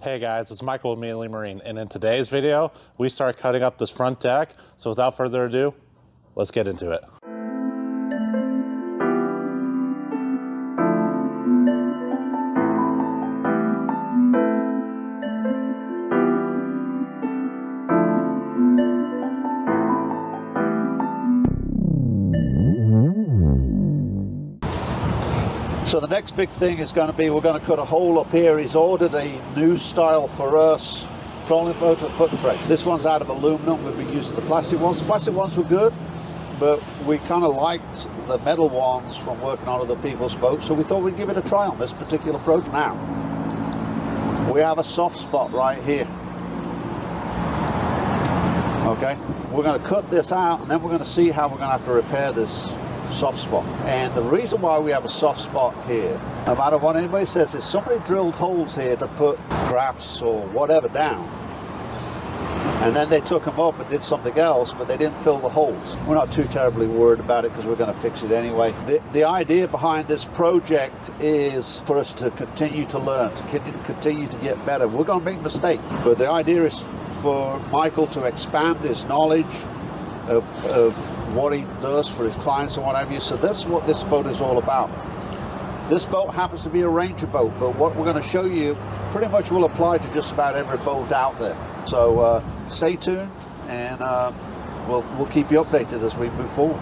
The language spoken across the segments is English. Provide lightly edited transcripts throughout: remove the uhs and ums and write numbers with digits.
Hey guys, it's Michael with Mainly Marine, and in today's video, we start cutting up this front deck. So without further ado, let's get into it. So the next big thing is going to be, we're going to cut a hole up here. He's ordered a new style for us, trolling photo foot tray. This one's out of aluminum. We've been using the plastic ones. The plastic ones were good, but we kind of liked the metal ones from working on other people's boats, so we thought we'd give it a try on this particular approach. Now, we have a soft spot right here. Okay, we're going to cut this out, and then we're going to see how we're going to have to repair this soft spot. And the reason why we have a soft spot here, no matter what anybody says, is somebody drilled holes here to put grafts or whatever down, and then they took them up and did something else, but they didn't fill the holes. We're not too terribly worried about it because we're going to fix it anyway. The idea behind this project is for us to continue to learn, to continue to get better. We're going to make mistakes, but the idea is for Michael to expand his knowledge of what he does for his clients and what have you. So that's what this boat is all about. This boat happens to be a Ranger boat, but what we're going to show you pretty much will apply to just about every boat out there. So stay tuned, and we'll keep you updated as we move forward.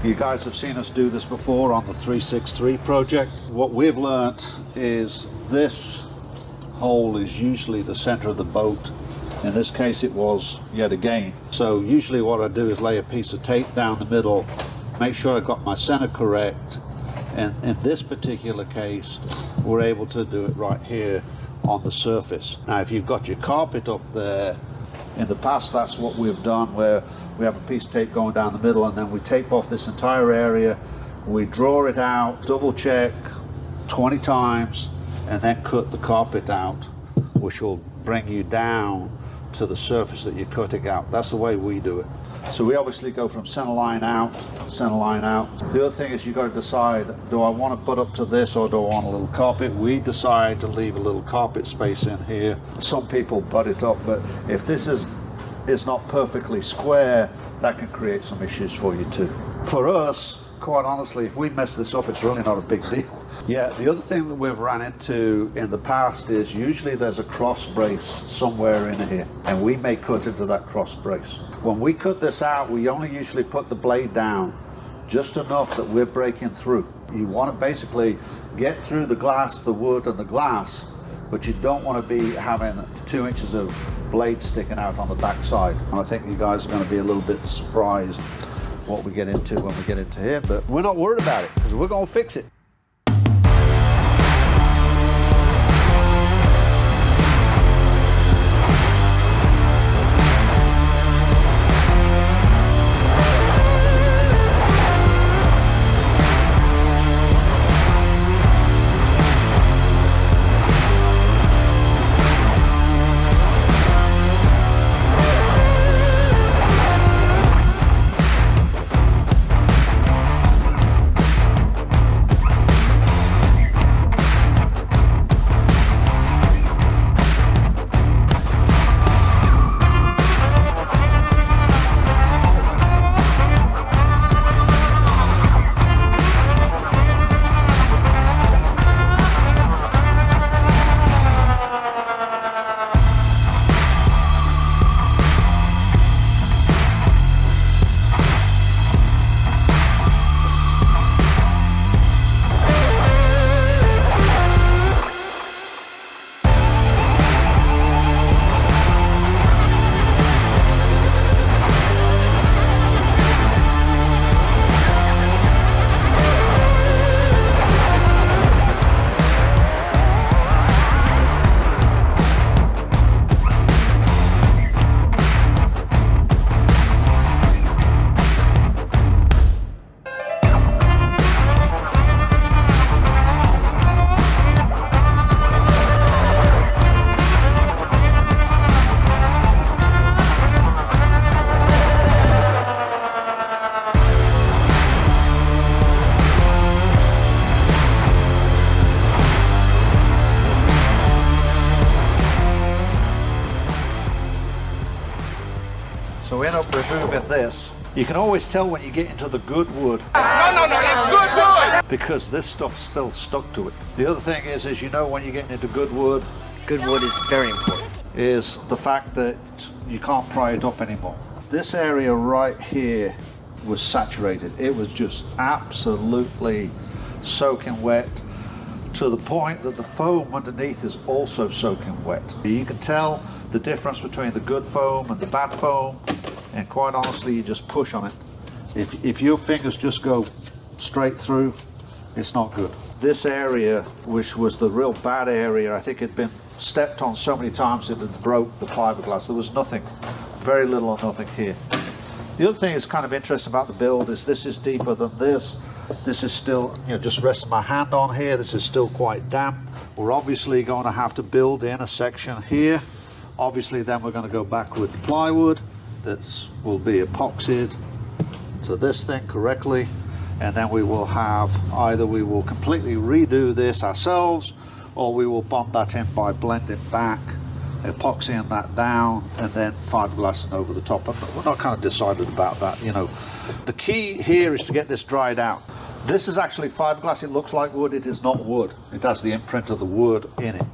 You guys have seen us do this before on the 363 project. What we've learned is this hole is usually the center of the boat. In this case it was yet again. So usually what I do is lay a piece of tape down the middle, make sure I got my center correct, and in this particular case we're able to do it right here on the surface. Now if you've got your carpet up there, in the past that's what we've done, where we have a piece of tape going down the middle and then we tape off this entire area, we draw it out, double check 20 times, and then cut the carpet out, which will bring you down to the surface that you're cutting out. That's the way we do it. So we obviously go from center line out, center line out. The other thing is you've got to decide, do I want to put up to this or do I want a little carpet? We decide to leave a little carpet space in here. Some people butt it up, but if this is not perfectly square, that can create some issues for you too. For us, quite honestly, if we mess this up, it's really not a big deal. Yeah, the other thing that we've run into in the past is usually there's a cross brace somewhere in here, and we may cut into that cross brace. When we cut this out, we only usually put the blade down just enough that we're breaking through. You want to basically get through the glass, the wood and the glass, but you don't want to be having 2 inches of blade sticking out on the back side. And I think you guys are going to be a little bit surprised what we get into when we get into here, but we're not worried about it because we're going to fix it. removing this. You can always tell when you get into the good wood. No, it's good wood! Because this stuff's still stuck to it. The other thing is you know when you're getting into good wood. Good wood is very important. Is the fact that you can't pry it up anymore. This area right here was saturated. It was just absolutely soaking wet to the point that the foam underneath is also soaking wet. You can tell the difference between the good foam and the bad foam, and quite honestly, you just push on it. If your fingers just go straight through, it's not good. This area, which was the real bad area, I think it had been stepped on so many times it had broke the fiberglass. There was nothing, very little or nothing here. The other thing that's kind of interesting about the build is this is deeper than this. This is still, just resting my hand on here. This is still quite damp. We're obviously going to have to build in a section here. Obviously then we're going to go back with plywood that will be epoxied to this thing correctly, and then we will have, either we will completely redo this ourselves, or we will bond that in by blending back, epoxying that down, and then fiberglassing over the top. We're not kind of decided about that. The key here is to get this dried out. This is actually fiberglass. It looks like wood. It is not wood. It has the imprint of the wood in it.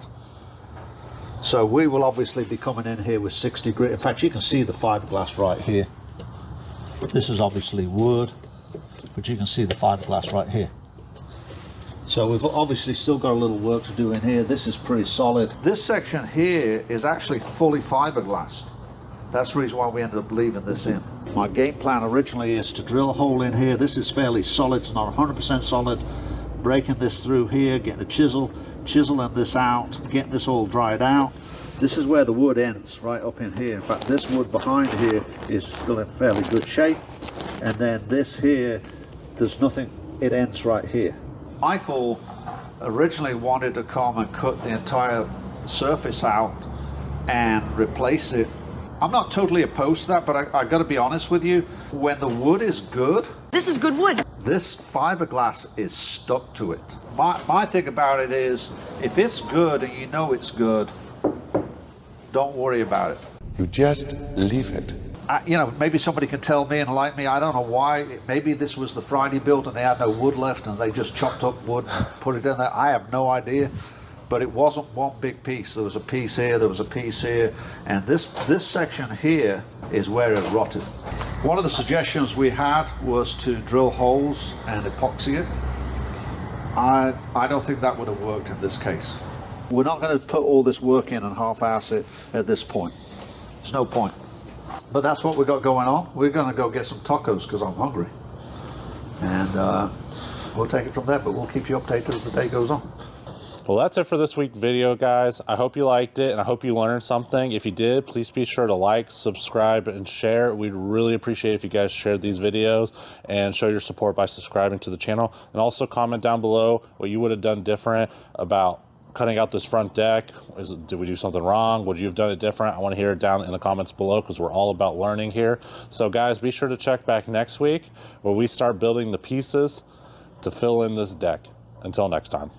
So we will obviously be coming in here with 60 grit. In fact, you can see the fiberglass right here. This is obviously wood, but you can see the fiberglass right here. So we've obviously still got a little work to do in here. This is pretty solid. This section here is actually fully fiberglassed. That's the reason why we ended up leaving this in. My game plan originally is to drill a hole in here. This is fairly solid, it's not 100% solid. Breaking this through here, getting a chisel, chiseling this out, getting this all dried out. This is where the wood ends, right up in here. In fact, this wood behind here is still in fairly good shape. And then this here, there's nothing, it ends right here. Michael originally wanted to come and cut the entire surface out and replace it. I'm not totally opposed to that, but I got to be honest with you. When the wood is good, this is good wood. This fiberglass is stuck to it. My thing about it is, if it's good and you know it's good, don't worry about it. You just leave it. Maybe somebody can tell me and enlighten me. I don't know why. Maybe this was the Friday build and they had no wood left and they just chopped up wood and put it in there. I have no idea. But it wasn't one big piece. There was a piece here, there was a piece here, and this section here is where it rotted. One of the suggestions we had was to drill holes and epoxy it. I don't think that would have worked in this case. We're not going to put all this work in and half-ass it at this point. There's no point. But that's what we got going on. We're going to go get some tacos because I'm hungry. And we'll take it from there, but we'll keep you updated as the day goes on. Well, that's it for this week's video, guys. I hope you liked it, and I hope you learned something. If you did, please be sure to like, subscribe, and share. We'd really appreciate if you guys shared these videos and show your support by subscribing to the channel. And also comment down below what you would have done different about cutting out this front deck. Did we do something wrong? Would you have done it different? I want to hear it down in the comments below because we're all about learning here. So, guys, be sure to check back next week where we start building the pieces to fill in this deck. Until next time.